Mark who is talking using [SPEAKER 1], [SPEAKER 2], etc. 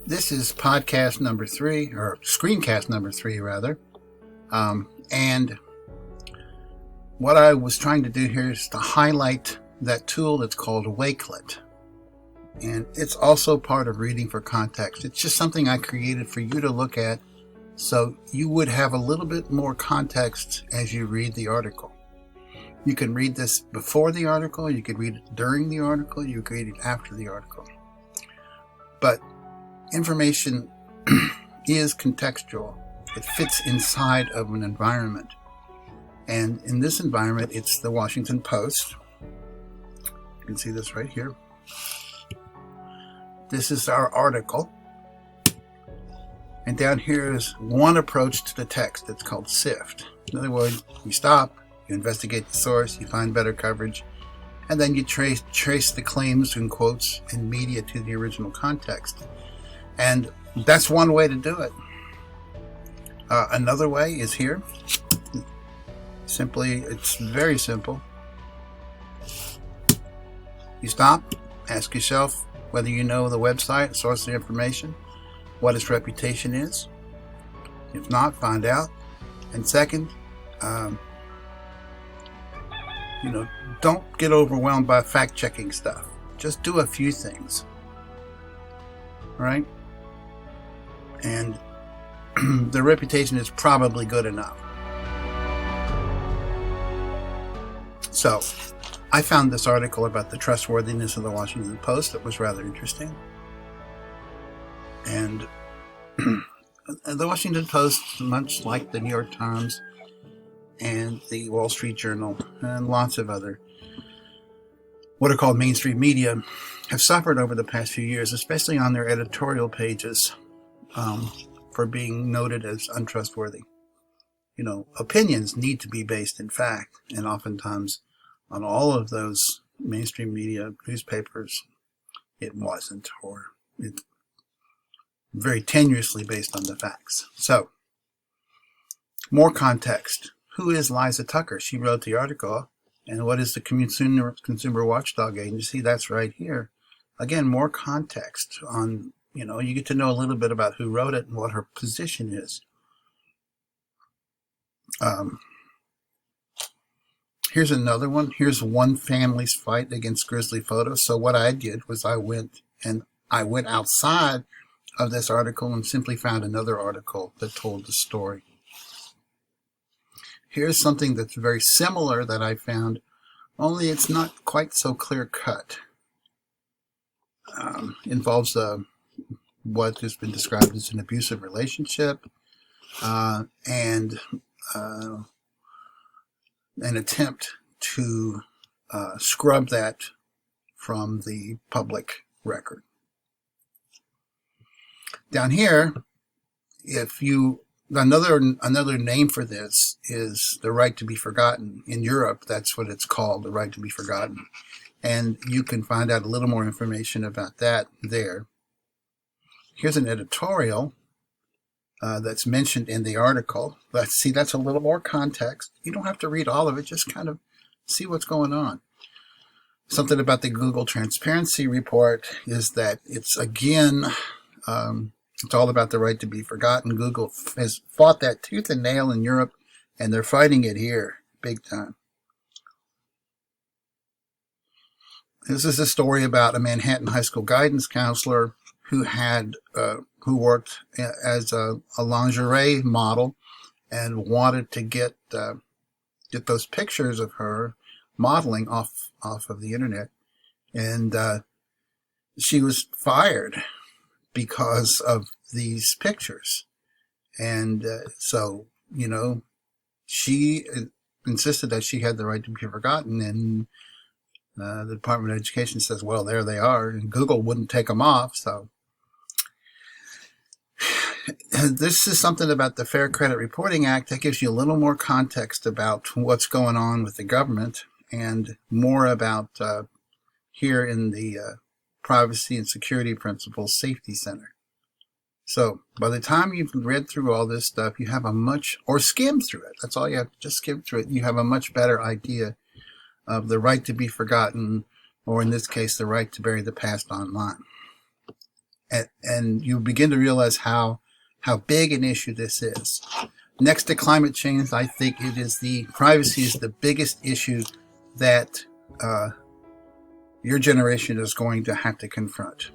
[SPEAKER 1] This is podcast number 3, or screencast number 3, rather. And what I was trying to do here is to highlight that tool that's called Wakelet. And it's also part of Reading for Context. It's just something I created for you to look at so you would have a little bit more context as you read the article. You can read this before the article, you could read it during the article, you could read it after the article. But information is contextual. It fits inside of an environment. And in this environment, it's the Washington Post. You can see this right here. This is our article. And down here is one approach to the text. It's called SIFT. In other words, you stop, you investigate the source, you find better coverage, and then you trace the claims and quotes and media to the original context. And that's one way to do it. Another way is here. It's very simple. You stop, ask yourself whether you know the website, source of information, what its reputation is. If not, find out. And second, don't get overwhelmed by fact-checking stuff. Just do a few things. Right? And the reputation is probably good enough. So, I found this article about the trustworthiness of the Washington Post that was rather interesting. And the Washington Post, much like the New York Times and the Wall Street Journal and lots of other what are called mainstream media, have suffered over the past few years, especially on their editorial pages, for being noted as untrustworthy. Opinions need to be based in fact, and oftentimes on all of those mainstream media newspapers, it wasn't, or it's very tenuously based on the facts. So, more context. Who is Liza Tucker? She wrote the article. And what is the Consumer Watchdog Agency? That's right here. Again, more context on, you get to know a little bit about who wrote it and what her position is. Here's another one. Here's one family's fight against grisly photos. So what I did was I went outside of this article and simply found another article that told the story. Here's something that's very similar that I found, only it's not quite so clear-cut. Involves what has been described as an abusive relationship and an attempt to scrub that from the public record. Down here, Another name for this is the right to be forgotten. In Europe, that's what it's called, the right to be forgotten. And you can find out a little more information about that there. Here's an editorial that's mentioned in the article. That's a little more context. You don't have to read all of it, just kind of see what's going on. Something about the Google Transparency Report is that it's, again, it's all about the right to be forgotten. Google has fought that tooth and nail in Europe, and they're fighting it here big time. This is a story about a Manhattan high school guidance counselor who worked as a lingerie model and wanted to get those pictures of her modeling off of the internet, and she was fired because of these pictures. And so, she insisted that she had the right to be forgotten, and the Department of Education says, well, there they are, and Google wouldn't take them off. So this is something about the Fair Credit Reporting Act that gives you a little more context about what's going on with the government, and more about here in the Privacy and Security Principles Safety Center. So by the time you've read through all this stuff, you have or skimmed through it. That's all you have to just skim through it. You have a much better idea of the right to be forgotten, or in this case, the right to bury the past online. and you begin to realize how big an issue this is. Next to climate change, I think privacy is the biggest issue that your generation is going to have to confront.